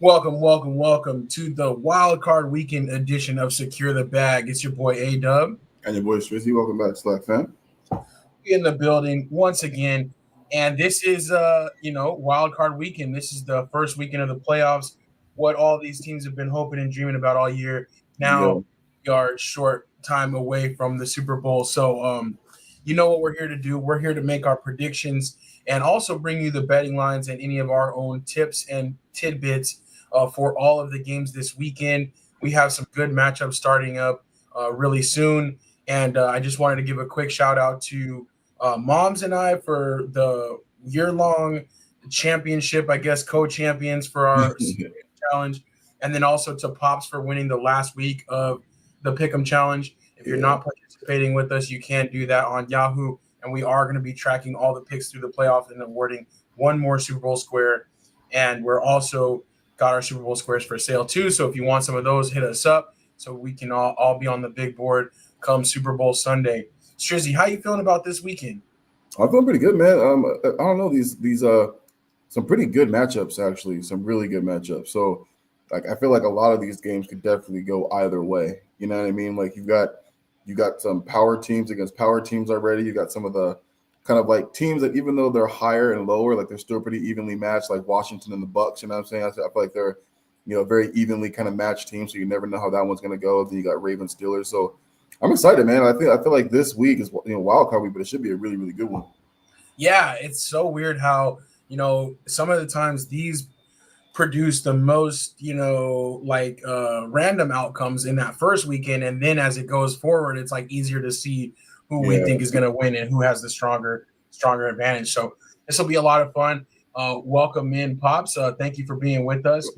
Welcome to the Wildcard Weekend edition of Secure the Bag. It's your boy AW And your boy Strizzy. Welcome back, Slack fam. in the building once again. And this is Wildcard Weekend. This is the first weekend of the playoffs. What all these teams have been hoping and dreaming about all year. Now Yo, we are a short time away from the Super Bowl. So you know what we're here to do. We're here to make our predictions and also bring you the betting lines and any of our own tips and tidbits for all of the games this weekend. We have some good matchups starting up really soon. And I just wanted to give a quick shout out to Moms and I for the year-long championship, I guess, co-champions for our challenge. And then also to Pops for winning the last week of the Pick'em Challenge. If you're not participating with us, you can do that on Yahoo. And we are going to be tracking all the picks through the playoffs and awarding one more Super Bowl square. And we're also got our Super Bowl squares for sale too. So if you want some of those, hit us up so we can all be on the big board come Super Bowl Sunday. Strizzy, how you feeling about this weekend? I'm feeling pretty good, man. I don't know these some pretty good matchups actually, some really good matchups. So like I feel like a lot of these games could definitely go either way. You know what I mean? Like you got some power teams against power teams already. You got some of the kind of like teams that even though they're higher and lower, like they're still pretty evenly matched, like Washington and the Bucks. You know what I'm saying? I feel like they're very evenly kind of matched teams. So you never know how that one's going to go. Then you got Ravens Steelers. So I'm excited, man. I feel like this week is wild card week, but it should be a really really good one. Yeah, it's so weird how, some of the times these produce the most, random outcomes in that first weekend. And then as it goes forward, it's like easier to see who we Yeah. think is going to win and who has the stronger advantage. So this will be a lot of fun. Welcome in, Pops. Thank you for being with us.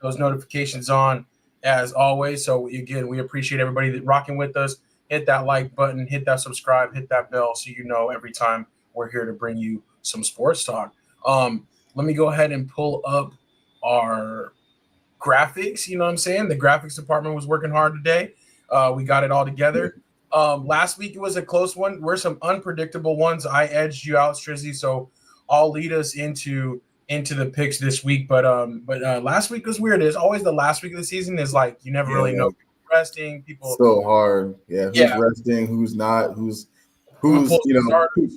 Those notifications on as always. So again, we appreciate everybody that rocking with us. Hit that like button, hit that subscribe, hit that bell so you know every time we're here to bring you some sports talk. Let me go ahead and pull up our graphics. You know what I'm saying? The graphics department was working hard today. We got it all together. Last week it was a close one. We're some unpredictable ones. I edged you out, Strizzy, so I'll lead us into the picks this week. But last week was weird. It's always the last week of the season is like you never really know resting people. So hard. Yeah. Who's resting? Who's not? Who's who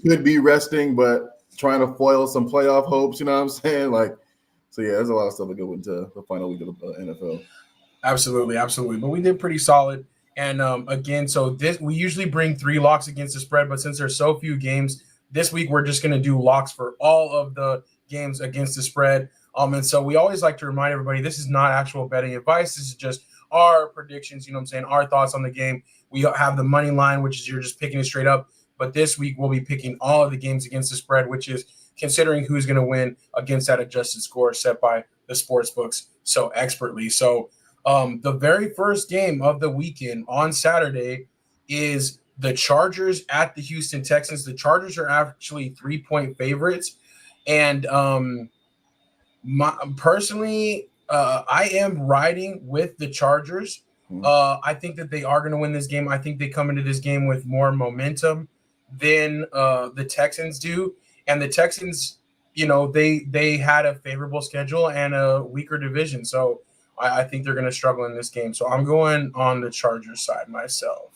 could be resting but trying to foil some playoff hopes. You know what I'm saying? Like, so yeah, there's a lot of stuff to go into the final week of the NFL. Absolutely. But we did pretty solid. And again, so this we usually bring 3 locks against the spread, but since there's so few games this week, we're just going to do locks for all of the games against the spread. And so we always like to remind everybody this is not actual betting advice. This is just our predictions. You know what I'm saying? Our thoughts on the game. We have the money line, which is you're just picking it straight up. But this week we'll be picking all of the games against the spread, which is considering who's going to win against that adjusted score set by the sports books so expertly. So the very first game of the weekend on Saturday is the Chargers at the Houston Texans. The Chargers are actually 3-point favorites. And personally, I am riding with the Chargers. I think that they are going to win this game. I think they come into this game with more momentum than the Texans do. And the Texans, they had a favorable schedule and a weaker division. So I think they're going to struggle in this game. So I'm going on the Chargers side myself.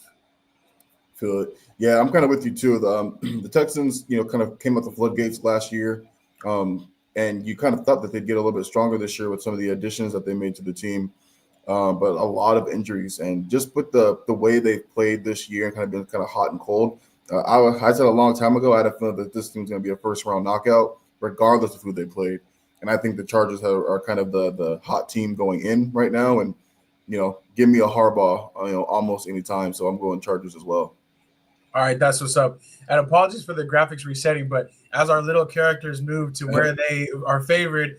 Feel it. Yeah, I'm kind of with you too. The Texans, kind of came out the floodgates last year, and you kind of thought that they'd get a little bit stronger this year with some of the additions that they made to the team, but a lot of injuries and just with the way they've played this year and kind of been kind of hot and cold. I said a long time ago I had a feeling that this team's going to be a first round knockout, regardless of who they played. And I think the Chargers are kind of the hot team going in right now, and give me a Harbaugh, almost any time. So I'm going Chargers as well. All right, that's what's up. And apologies for the graphics resetting, but as our little characters move to where they are favored,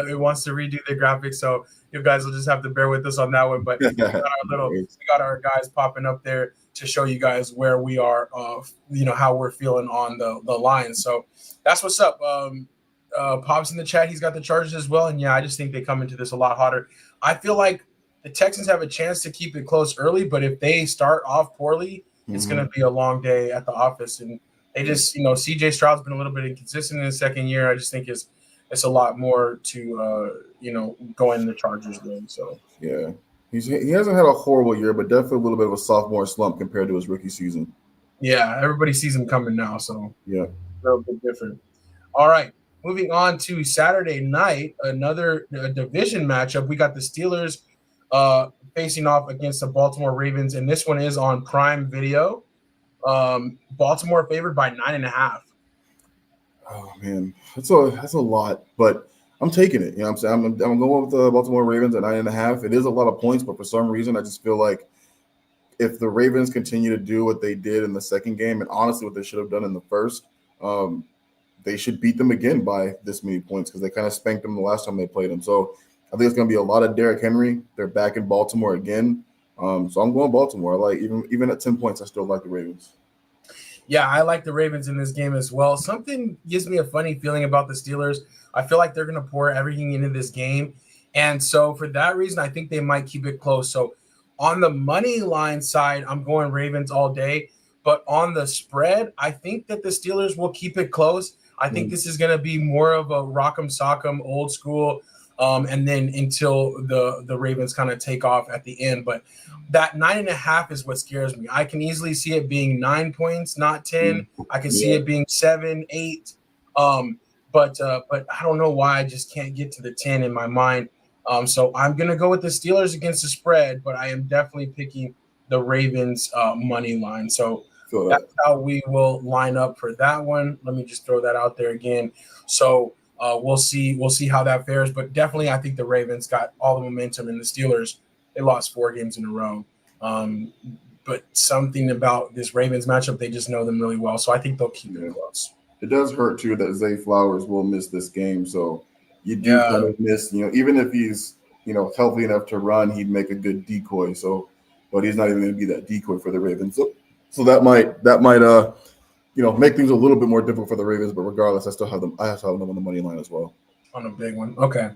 it wants to redo the graphics. So you guys will just have to bear with us on that one. But we got our guys popping up there to show you guys where we are, how we're feeling on the line. So that's what's up. Pops in the chat, he's got the Chargers as well. And yeah, I just think they come into this a lot hotter. I feel like the Texans have a chance to keep it close early, but if they start off poorly, it's going to be a long day at the office. And they just, CJ Stroud's been a little bit inconsistent in his second year. I just think his it's a lot more to going the Chargers way. So Yeah, he hasn't had a horrible year, but definitely a little bit of a sophomore slump compared to his rookie season. yeah, everybody sees him coming now, so Yeah. a little bit different. All right, moving on to Saturday night, another division matchup. We got the Steelers facing off against the Baltimore Ravens, and this one is on Prime Video. Baltimore favored by 9.5. Oh man, that's a lot, but I'm taking it. You know, what I'm saying I'm going with the Baltimore Ravens at 9.5. It is a lot of points, but for some reason, I just feel like if the Ravens continue to do what they did in the second game, and honestly what they should have done in the first, um, they should beat them again by this many points because they kind of spanked them the last time they played them. So I think it's going to be a lot of Derrick Henry. They're back in Baltimore again, so I'm going Baltimore. I like even at 10 points, I still like the Ravens. Yeah, I like the Ravens in this game as well. Something gives me a funny feeling about the Steelers. I feel like they're going to pour everything into this game. And so for that reason, I think they might keep it close. So on the money line side, I'm going Ravens all day. But on the spread, I think that the Steelers will keep it close. I think this is going to be more of a rock'em sock'em old school. And then until the Ravens kind of take off at the end. But that 9.5 is what scares me. I can easily see it being 9 points, not 10. I can see it being 7, 8. But I don't know why I just can't get to the 10 in my mind. So I'm gonna go with the Steelers against the spread, but I am definitely picking the Ravens money line. So that's how we will line up for that one. Let me just throw that out there again. So we'll see how that fares. But definitely, I think the Ravens got all the momentum, and the Steelers, they lost 4 games in a row. But something about this Ravens matchup, they just know them really well. So I think they'll keep it close. It does hurt too that Zay Flowers will miss this game. So you do kind of miss, even if he's, healthy enough to run, he'd make a good decoy. So, but he's not even going to be that decoy for the Ravens. So that might make things a little bit more difficult for the Ravens. But regardless, I have them on the money line as well. On a big one. Okay.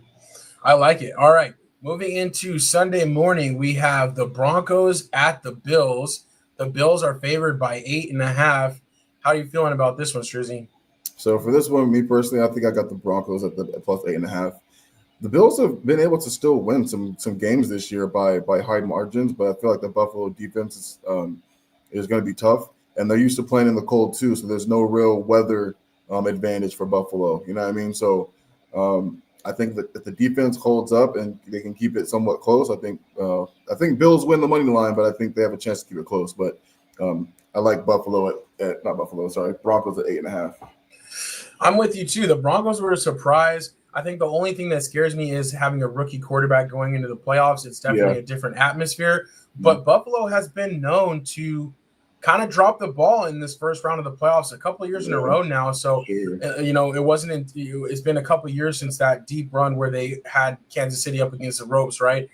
I like it. All right. Moving into Sunday morning, we have the Broncos at the Bills. The Bills are favored by 8.5. How are you feeling about this one, Strizzy? So for this one, me personally, I think I got the Broncos at plus 8.5. The Bills have been able to still win some games this year by high margins, but I feel like the Buffalo defense is going to be tough, and they're used to playing in the cold too. So there's no real weather advantage for Buffalo. You know what I mean? So I think that if the defense holds up and they can keep it somewhat close, I think Bills win the money line, but I think they have a chance to keep it close. But I like Broncos at 8.5. I'm with you too. The Broncos were a surprise. I think the only thing that scares me is having a rookie quarterback going into the playoffs. It's definitely a different atmosphere. But Buffalo has been known to kind of drop the ball in this first round of the playoffs a couple of years in a row now. So, it's been a couple of years since that deep run where they had Kansas City up against the ropes, right?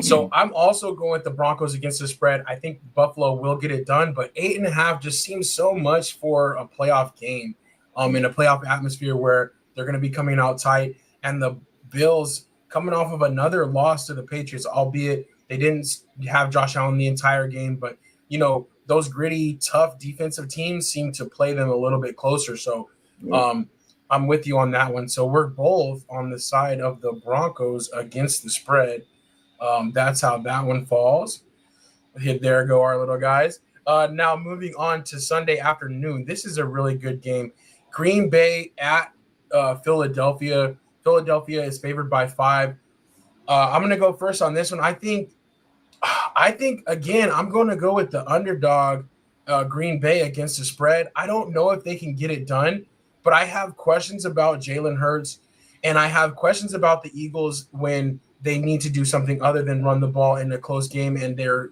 So I'm also going with the Broncos against the spread. I think Buffalo will get it done, but 8.5 just seems so much for a playoff game, in a playoff atmosphere where they're going to be coming out tight, and the Bills coming off of another loss to the Patriots, albeit they didn't have Josh Allen the entire game, but those gritty, tough defensive teams seem to play them a little bit closer. So I'm with you on that one. So we're both on the side of the Broncos against the spread. That's how that one falls. There go our little guys. Now moving on to Sunday afternoon. This is a really good game. Green Bay at Philadelphia. Philadelphia is favored by 5. I'm going to go first on this one. I think again, I'm going to go with the underdog, Green Bay against the spread. I don't know if they can get it done, but I have questions about Jalen Hurts, and I have questions about the Eagles when they need to do something other than run the ball in a close game. And they're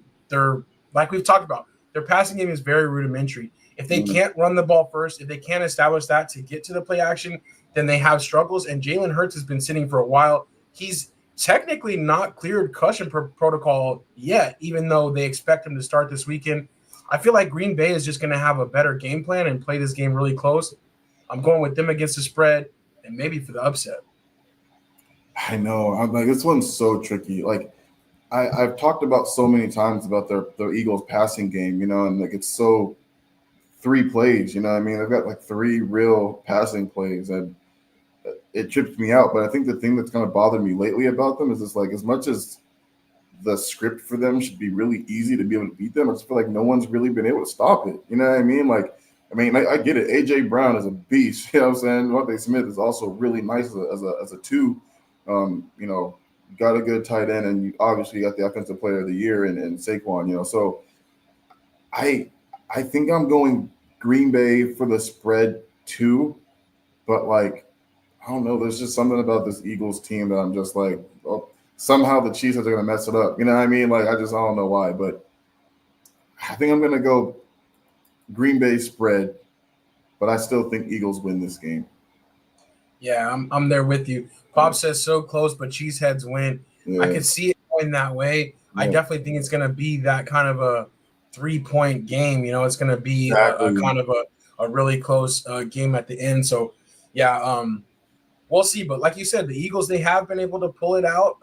like we've talked about, their passing game is very rudimentary. If they can't run the ball first, if they can't establish that to get to the play action, then they have struggles. And Jalen Hurts has been sitting for a while. He's technically not cleared concussion protocol yet, even though they expect him to start this weekend. I feel like Green Bay is just going to have a better game plan and play this game really close. I'm going with them against the spread and maybe for the upset. I know. I'm like, this one's so tricky. Like, I've talked about so many times about their Eagles passing game, and like it's so 3 plays, what I mean? They've got like 3 real passing plays, and it trips me out. But I think the thing that's kind of bothered me lately about them is it's like, as much as the script for them should be really easy to be able to beat them, I just feel like no one's really been able to stop it. You know what I mean? Like, I get it. AJ Brown is a beast. You know what I'm saying? Devontae Smith is also really nice as a two. You know, got a good tight end, and you obviously got the offensive player of the year and Saquon. You know, so I I think I'm going Green Bay for the spread too, but like I don't know. There's just something about this Eagles team that I'm just like, oh, somehow the Chiefs are going to mess it up. You know what I mean? Like I don't know why, but I think I'm going to go Green Bay spread, but I still think Eagles win this game. Yeah, I'm there with you. Pop says so close, but Cheeseheads win. I Yeah, could see it going that way. I yeah, definitely think it's going to be that kind of a 3-point game. You know, it's going to be a exactly. kind of a really close game at the end. So, yeah, we'll see. But like you said, the Eagles, they have been able to pull it out.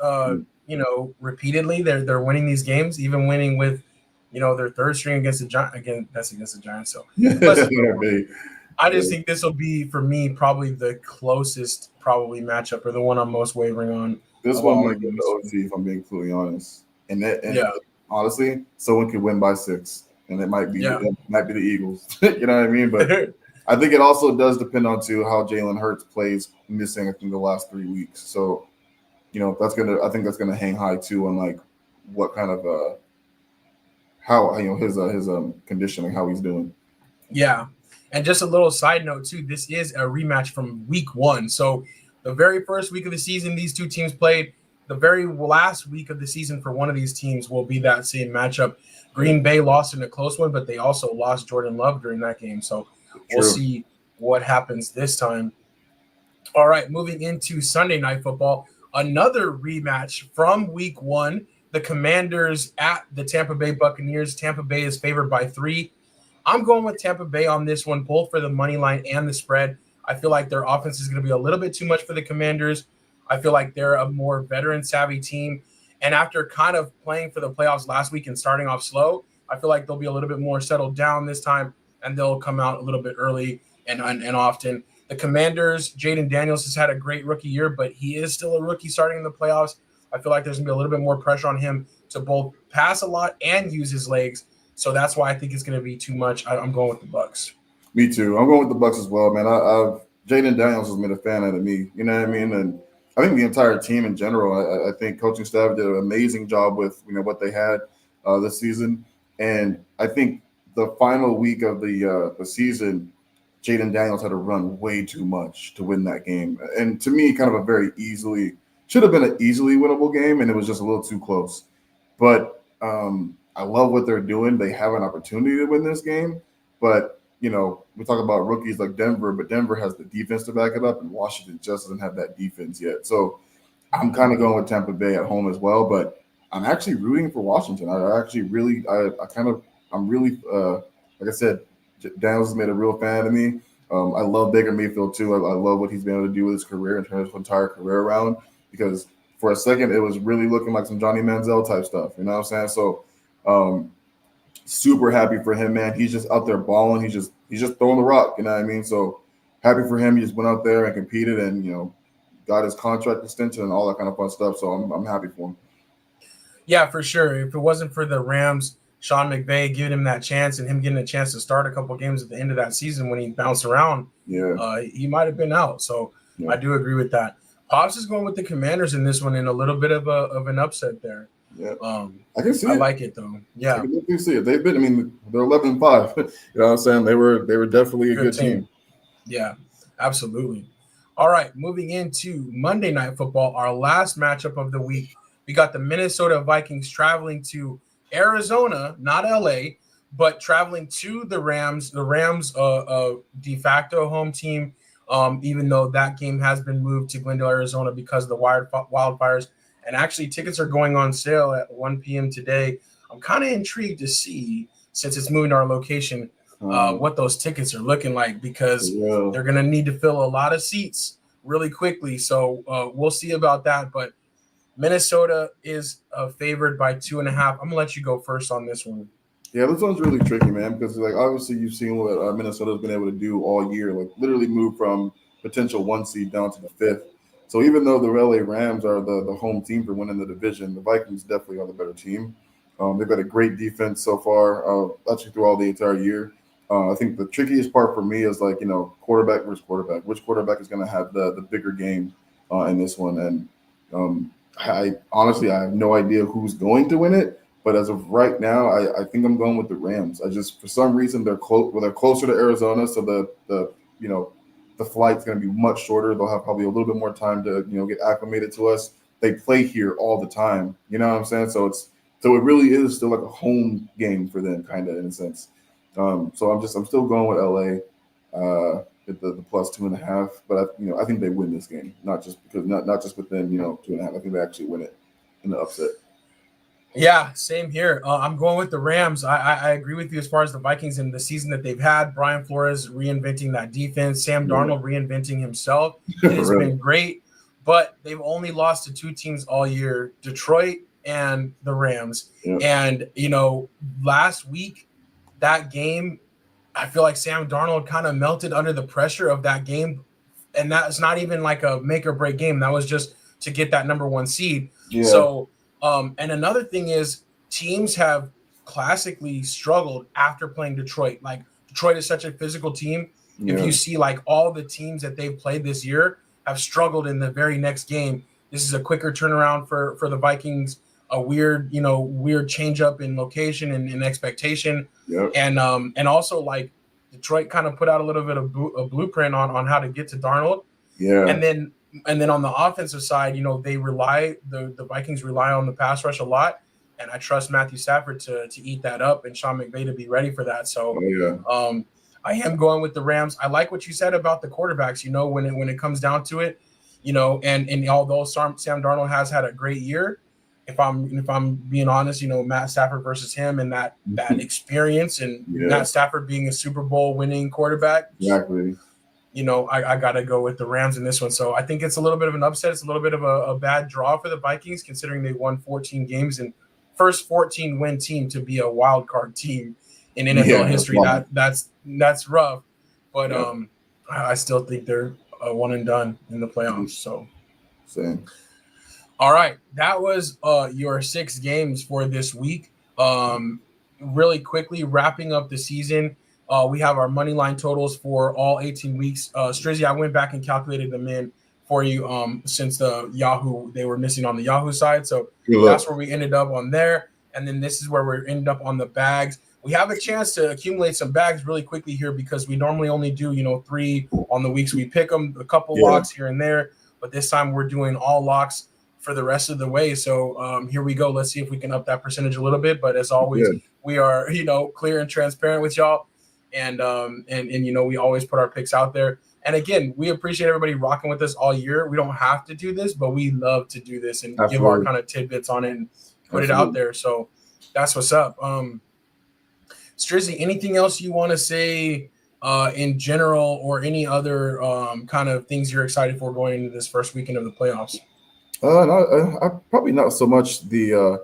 You know, repeatedly. They're winning these games, even winning with, you know, their third string against the Giants. Again, that's against the Giants. So Yeah, let's ignore that. they- I yeah. just think this will be for me probably the closest probably matchup or the one I'm most wavering on This of one all might of go to these. OT if I'm being completely honest. And Yeah, honestly, someone could win by 6, and yeah, it might be the Eagles. You know what I mean? But I think it also does depend on too how Jalen Hurts plays missing I think the last 3 weeks. So I think that's gonna hang high too on like what kind of how his conditioning, how he's doing. yeah. And just a little side note too, this is a rematch from week 1. So the very first week of the season, these two teams played. The very last week of the season for one of these teams will be that same matchup. Green Bay lost in a close one, but they also lost Jordan Love during that game. So we'll True. see what happens this time. All right, moving into Sunday Night Football, another rematch from week 1. The Commanders at the Tampa Bay Buccaneers. Tampa Bay is favored by 3. I'm going with Tampa Bay on this one, both for the money line and the spread. I feel like their offense is going to be a little bit too much for the Commanders. I feel like they're a more veteran savvy team. And after kind of playing for the playoffs last week and starting off slow, I feel like they'll be a little bit more settled down this time and they'll come out a little bit early and often. The Commanders, Jaden Daniels has had a great rookie year, but he is still a rookie starting in the playoffs. I feel like there's going to be a little bit more pressure on him to both pass a lot and use his legs. So that's why I think it's going to be too much. I'm going with the Bucks. Me too. I'm going with the Bucks as well, man. I've Jaden Daniels has been a fan out of me. You know what I mean? And I think the entire team in general. I think coaching staff did an amazing job with what they had this season. And I think the final week of the season, Jaden Daniels had to run way too much to win that game. And to me, kind of a very easily should have been an easily winnable game, and it was just a little too close. But I love what they're doing. They have an opportunity to win this game, but we talk about rookies like Denver, but Denver has the defense to back it up, and Washington just doesn't have that defense yet. So I'm kind of going with Tampa Bay at home as well, but I'm actually rooting for Washington. I actually really, I'm really, like I said, Daniels has made a real fan of me. I love Baker Mayfield too. I love what he's been able to do with his career and turn his entire career around because for a second it was really looking like some Johnny Manziel type stuff. You know what I'm saying? So, super happy for him, man. He's just out there balling. He's just throwing the rock. You know what I mean? So happy for him. He just went out there and competed, and got his contract extension and all that kind of fun stuff. So I'm happy for him. Yeah, for sure. If it wasn't for the Rams, Sean McVay giving him that chance and him getting a chance to start a couple games at the end of that season when he bounced around, Yeah, he might have been out. So yeah, I do agree with that. Pops is going with the Commanders in this one in a little bit of an upset there. yeah. Um, I can see I it. like it though. I Yeah, can definitely see it. They've been. I mean, they're 11-5. You know what I'm saying? They were definitely a good good team. team. Yeah, absolutely. All right, moving into Monday Night Football, our last matchup of the week. We got the Minnesota Vikings traveling to Arizona, not LA, but traveling to the Rams. The Rams, de facto home team, even though that game has been moved to Glendale, Arizona because of the wildfires. And actually, tickets are going on sale at 1 p.m. today. I'm kind of intrigued to see, since it's moving to our location, Um, what those tickets are looking like because yeah. they're going to need to fill a lot of seats really quickly. So we'll see about that. But Minnesota is favored by 2.5. I'm going to let you go first on this one. Yeah, this one's really tricky, man, because like obviously you've seen what Minnesota's been able to do all year, like literally move from potential 1 seed down to the 5th. So even though the LA Rams are the home team for winning the division, the Vikings definitely are the better team. They've got a great defense so far, actually through all the entire year. I think the trickiest part for me is quarterback versus quarterback. Which quarterback is going to have the bigger game in this one? And I honestly I have no idea who's going to win it. But as of right now, I think I'm going with the Rams. I just for some reason they're close. Well, they're closer to Arizona, so the flight's going to be much shorter. They'll have probably a little bit more time to get acclimated to us. They play here all the time. You know what I'm saying? So it really is still like a home game for them, kind of in a sense. So I'm still going with LA at the plus 2.5. But I think they win this game, not just within 2.5. I think they actually win it in the upset. Yeah, same here. I'm going with the Rams. I agree with you as far as the Vikings and the season that they've had. Brian Flores reinventing that defense. Sam Darnold reinventing himself. It has been great, but they've only lost to 2 teams all year, Detroit and the Rams. Yeah. And, last week, that game, I feel like Sam Darnold kind of melted under the pressure of that game. And that's not even like a make or break game. That was just to get that number 1 seed. Yeah. So, and another thing is teams have classically struggled after playing Detroit. Like Detroit is such a physical team. Yeah. If you see like all the teams that they've played this year have struggled in the very next game. This is a quicker turnaround for the Vikings, a weird change up in location and expectation. Yep. And also like Detroit kind of put out a little bit of a blueprint on how to get to Darnold. Yeah. And then on the offensive side, the Vikings rely on the pass rush a lot, and I trust Matthew Stafford to eat that up and Sean McVay to be ready for that. So I am going with the Rams. I like what you said about the quarterbacks, when it comes down to it, and although Sam Darnold has had a great year, if I'm being honest, Matt Stafford versus him and that experience and Matt Stafford being a Super Bowl winning quarterback. Exactly. I got to go with the Rams in this one. So I think it's a little bit of an upset. It's a little bit of a bad draw for the Vikings, considering they won 14 games and first 14-win team to be a wild card team in NFL history. That's rough. But I still think they're one and done in the playoffs. So same. All right. That was your 6 games for this week. Really quickly wrapping up the season. We have our money line totals for all 18 weeks. Strizzy, I went back and calculated them in for you since they were missing on the Yahoo side. So that's where we ended up on there. And then this is where we ended up on the bags. We have a chance to accumulate some bags really quickly here because we normally only do, 3 on the weeks we pick them, a couple locks here and there. But this time we're doing all locks for the rest of the way. So here we go. Let's see if we can up that percentage a little bit. But as always, we are, clear and transparent with y'all. And we always put our picks out there. And again, we appreciate everybody rocking with us all year. We don't have to do this, but we love to do this and give our kind of tidbits on it and put it out there. So that's what's up. Strizzy, anything else you want to say in general or any other kind of things you're excited for going into this first weekend of the playoffs? I probably not so much the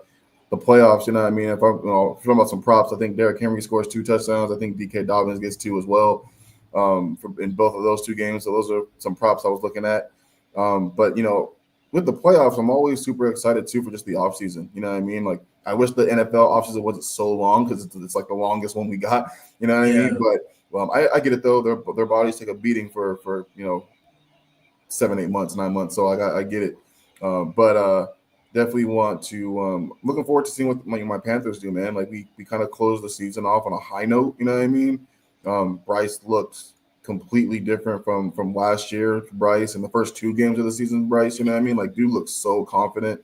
playoffs, you know what I mean? If I'm talking about some props, I think Derrick Henry scores 2 touchdowns. I think DK Dobbins gets 2 as well in both of those 2 games. So those are some props I was looking at. But, with the playoffs, I'm always super excited, too, for just the offseason. You know what I mean? Like, I wish the NFL offseason wasn't so long because it's like the longest one we got. You know what I mean? But I get it, though. Their bodies take a beating for 7, 8 months, 9 months. So I get it. But definitely want to looking forward to seeing what my Panthers do, man. Like we kind of closed the season off on a high note, you know what I mean? Bryce looked completely different from last year. Bryce in the first 2 games of the season, Bryce, you know what I mean? Like dude looks so confident.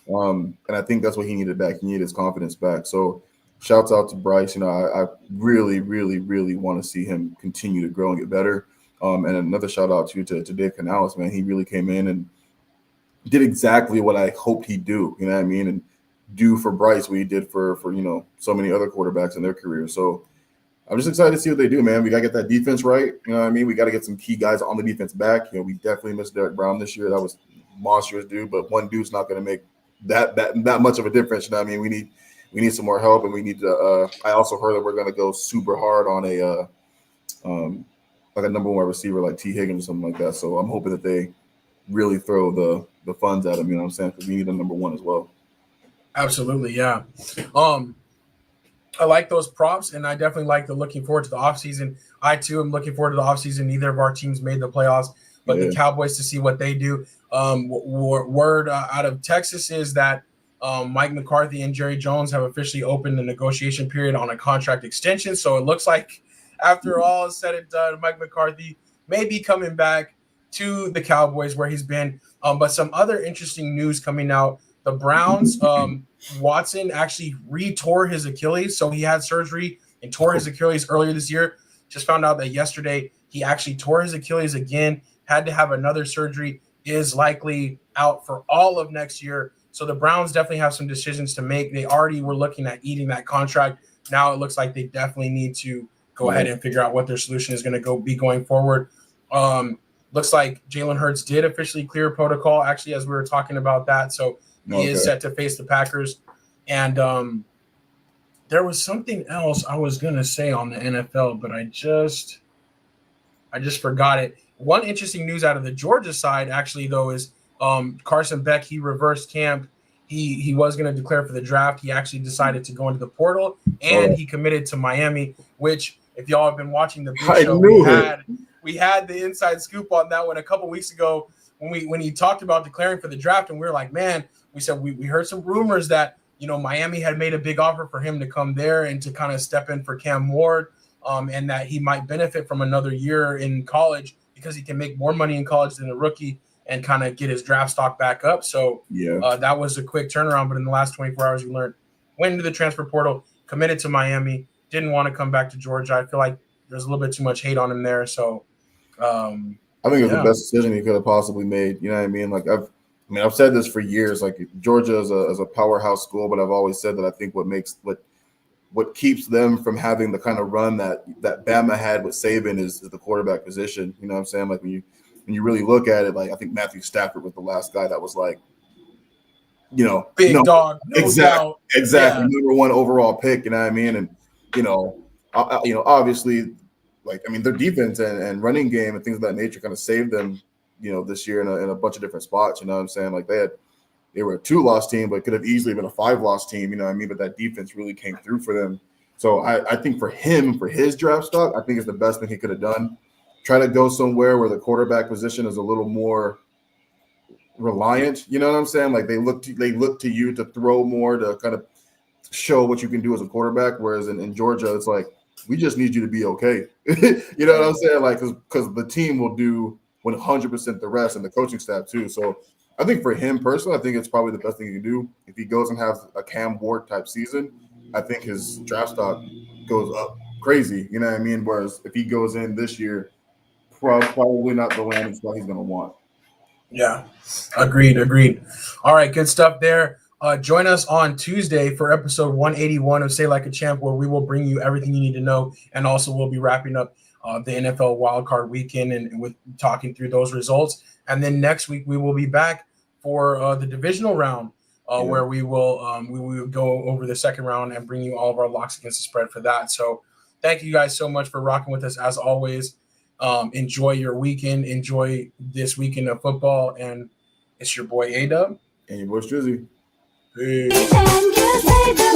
And I think that's what he needed back. He needed his confidence back. So shouts out to Bryce. I really, really, really want to see him continue to grow and get better. And another shout out to Dave Canales, man. He really came in and did exactly what I hoped he'd do, you know what I mean? And do for Bryce what he did for so many other quarterbacks in their career. So I'm just excited to see what they do, man. We got to get that defense right. You know what I mean? We got to get some key guys on the defense back. We definitely missed Derek Brown this year. That was monstrous, dude. But one dude's not going to make that much of a difference. You know what I mean? We need some more help, and we need to. I also heard that we're going to go super hard on like a number one receiver like T. Higgins or something like that. So I'm hoping that they really throw the funds at him. You know what I'm saying? Because we need a number one as well. Absolutely, yeah. I like those props, and I definitely like the looking forward to the offseason. I, too, am looking forward to the offseason. Neither of our teams made the playoffs, but the Cowboys to see what they do. Word out of Texas is that Mike McCarthy and Jerry Jones have officially opened the negotiation period on a contract extension. So it looks like after all is said and done, Mike McCarthy may be coming back to the Cowboys where he's been. But some other interesting news coming out. The Browns, Watson actually re-tore his Achilles. So he had surgery and tore his Achilles earlier this year. Just found out that yesterday he actually tore his Achilles again, had to have another surgery, is likely out for all of next year. So the Browns definitely have some decisions to make. They already were looking at eating that contract. Now it looks like they definitely need to go ahead and figure out what their solution is going to be going forward. Looks like Jalen Hurts did officially clear protocol, actually, as we were talking about that. So he is set to face the Packers. And there was something else I was going to say on the NFL, but I just forgot it. One interesting news out of the Georgia side, actually, though, is Carson Beck. He reversed camp. He was going to declare for the draft. He actually decided to go into the portal, and he committed to Miami, which, if y'all have been watching the big show, we had the inside scoop on that one a couple weeks ago when he talked about declaring for the draft, and we were like, man, we said we heard some rumors that, you know, Miami had made a big offer for him to come there and to kind of step in for Cam Ward, and that he might benefit from another year in college because he can make more money in college than a rookie and kind of get his draft stock back up. So that was a quick turnaround. But in the last 24 hours, we learned, went into the transfer portal, committed to Miami, didn't want to come back to Georgia. I feel like there's a little bit too much hate on him there. So I think it was the best decision he could have possibly made. You know what I mean? Like I've said this for years. Like Georgia is a powerhouse school, but I've always said that I think what keeps them from having the kind of run that Bama had with Saban is the quarterback position. You know what I'm saying? Like when you really look at it, like I think Matthew Stafford was the last guy that was like, you know, big dog, exactly, number one overall pick. You know what I mean? And obviously, like I mean, their defense and running game and things of that nature kind of saved them, you know, this year in a bunch of different spots. You know what I'm saying? Like they were a 2-loss team, but could have easily been a 5-loss team. You know what I mean? But that defense really came through for them. So I think for him, for his draft stock, I think it's the best thing he could have done. Try to go somewhere where the quarterback position is a little more reliant. You know what I'm saying? Like they look to you to throw more, to kind of show what you can do as a quarterback. Whereas in Georgia, it's like, we just need you to be okay. You know what I'm saying? Like, because the team will do 100% the rest, and the coaching staff too. So I think for him personally, I think it's probably the best thing he can do. If he goes and has a Cam Ward type season, I think his draft stock goes up crazy. You know what I mean? Whereas if he goes in this year, probably not the landing spot he's going to want. Yeah, agreed. All right, good stuff there. Join us on Tuesday for episode 181 of Say Like a Champ, where we will bring you everything you need to know. And also we'll be wrapping up the NFL Wildcard weekend and with talking through those results. And then next week we will be back for the divisional round, where we will go over the second round and bring you all of our locks against the spread for that. So thank you guys so much for rocking with us as always. Enjoy your weekend. Enjoy this weekend of football. And it's your boy AW. And your boy Strizzy. Peace.